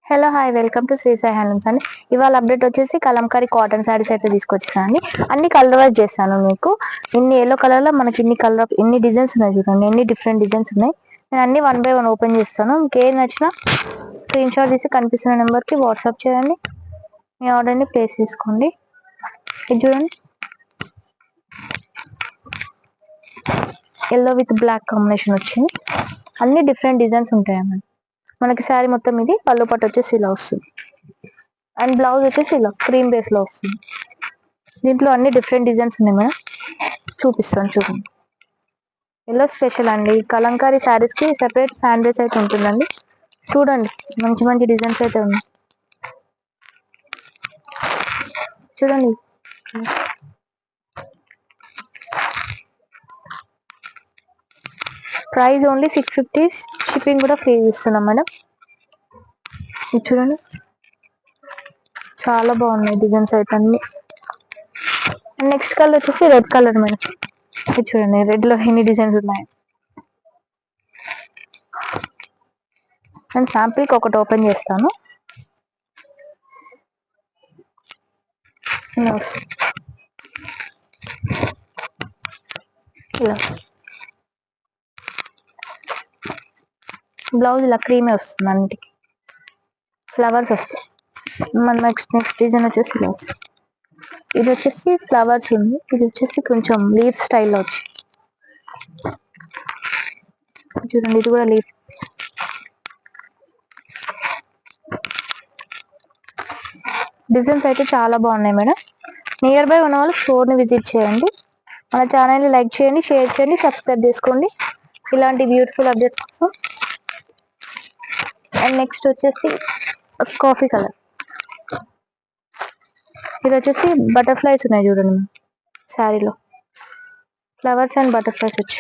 Hello hi welcome to Shri Sai handlooms అండి. ఇవాళ update వచ్చేసి కలంకారీ కాటన్ శారీస్ అయితే తీసుకొచ్చాను అండి. అన్ని కలర్ వైజ్ చేస్తాను. మీకు ఇన్ని ఎల్లో కలర్ లో మనకి ఇన్ని డిజైన్స్ ఉన్నాయి చూడండి. ఎన్ని డిఫరెంట్ డిజైన్స్ ఉన్నాయి. నేను అన్ని 1 by 1 ఓపెన్ చేస్తాను. మీకు ఏం నచ్చినా స్క్రీన్ షాట్ తీసి కనిపిస్తున్న నెంబర్ కి వాట్సాప్ చేయండి. మీ ఆర్డర్ ని ప్లేస్ చేసుకోండి. ఇది చూడండి, ఎల్లో విత్ బ్లాక్ కాంబినేషన్ వచ్చింది. అన్ని డిఫరెంట్ డిజైన్స్ ఉంటాయన్నమాట. మనకి శారీ మొత్తం ఇది పళ్ళు పట్టు వచ్చేసి ఇలా వస్తుంది. అండ్ బ్లౌజ్ వచ్చేసి ఇలా క్రీమ్ బేస్ లో వస్తుంది. దీంట్లో అన్ని డిఫరెంట్ డిజైన్స్ ఉన్నాయి మేడం, చూపిస్తాను చూడండి. ఎల్లో స్పెషల్ అండి. కలంకారీ శారీస్ కి సెపరేట్ ఫ్యాన్ బేస్ అయితే ఉంటుందండి. చూడండి, మంచి మంచి డిజైన్స్ అయితే ఉన్నాయి. చూడండి, ప్రైస్ ఓన్లీ 650. షిప్పింగ్ కూడా ఫ్రీ ఇస్తున్నాం మేడం. ఇది చూడండి, చాలా బాగున్నాయి డిజైన్స్ అయితే అన్ని. నెక్స్ట్ కలర్ వచ్చేసి రెడ్ కలర్ మేడం. ఇది చూడండి, రెడ్ లో ఎన్ని డిజైన్స్ ఉన్నాయి. నేను శాంపిల్ కి ఒకటి ఓపెన్ చేస్తాను. ఇలా బ్లౌజ్ ఇలా క్రీమే వస్తుంది, అన్నిటికి ఫ్లవర్స్ వస్తాయి. మన నెక్స్ట్ డిజైన్ వచ్చేసి ఇలా వస్తుంది. ఇది వచ్చేసి ఫ్లవర్స్ ఉంది. ఇది వచ్చేసి కొంచెం లీఫ్ స్టైల్లో వచ్చి చూడండి, ఇది కూడా లీఫ్. డిజైన్స్ అయితే చాలా బాగున్నాయి మేడం. నియర్ బై ఉన్న వాళ్ళు స్టోర్ ని విజిట్ చేయండి. మన ఛానల్ని లైక్ చేయండి, షేర్ చేయండి, సబ్స్క్రైబ్ చేసుకోండి ఇలాంటి బ్యూటిఫుల్ అప్డేట్స్ కోసం. అండ్ నెక్స్ట్ వచ్చేసి కాఫీ కలర్. ఇది వచ్చేసి బటర్ఫ్లైస్ ఉన్నాయి చూడండి శారీలో. ఫ్లవర్స్ అండ్ బటర్ఫ్లైస్ వచ్చి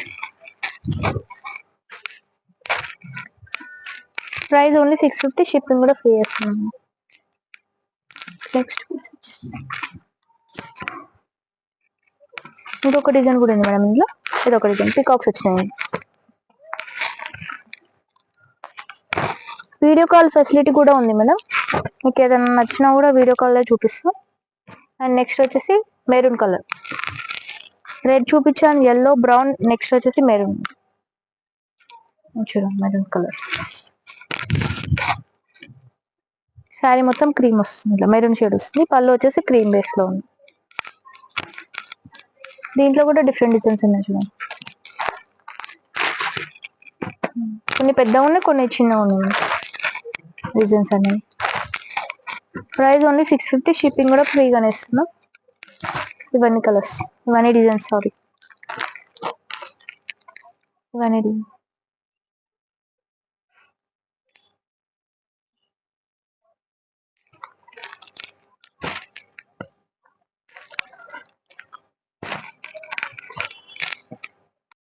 ప్రైస్ ఓన్లీ 650. షిప్పింగ్ కూడా ఫ్రీ చేస్తున్నాము. నెక్స్ట్ ఇంకొక డిజైన్ కూడా ఉంది మేడం ఇందులో. ఇది ఒక డిజైన్ పికాక్స్ వచ్చినాయి. వీడియో కాల్ ఫెసిలిటీ కూడా ఉంది మేడం. మీకు ఏదైనా నచ్చినా కూడా వీడియో కాల్లో చూపిస్తాం. అండ్ నెక్స్ట్ వచ్చేసి మెరూన్ కలర్. రెడ్ చూపించాను, ఎల్లో, బ్రౌన్. నెక్స్ట్ వచ్చేసి మెరూన్. చూడండి, మెరూన్ కలర్ శారీ మొత్తం క్రీమ్ వస్తుంది. ఇట్లా మెరూన్ షేడ్ వస్తుంది. పళ్ళు వచ్చేసి క్రీమ్ బేస్ లో ఉంది. దీంట్లో కూడా డిఫరెంట్ డిజైన్స్ ఉన్నాయి చూడండి. కొన్ని పెద్దగా ఉన్నాయి, కొన్ని చిన్నగా ఉన్నాయి డిజైన్స్ అనేవి. Price only 650. షిప్పింగ్ కూడా ఫ్రీగానే ఇస్తున్నాం. ఇవన్నీ కలర్స్, ఇవన్నీ డిజైన్స్, సారీ ఇవన్నీ డిజైన్స్.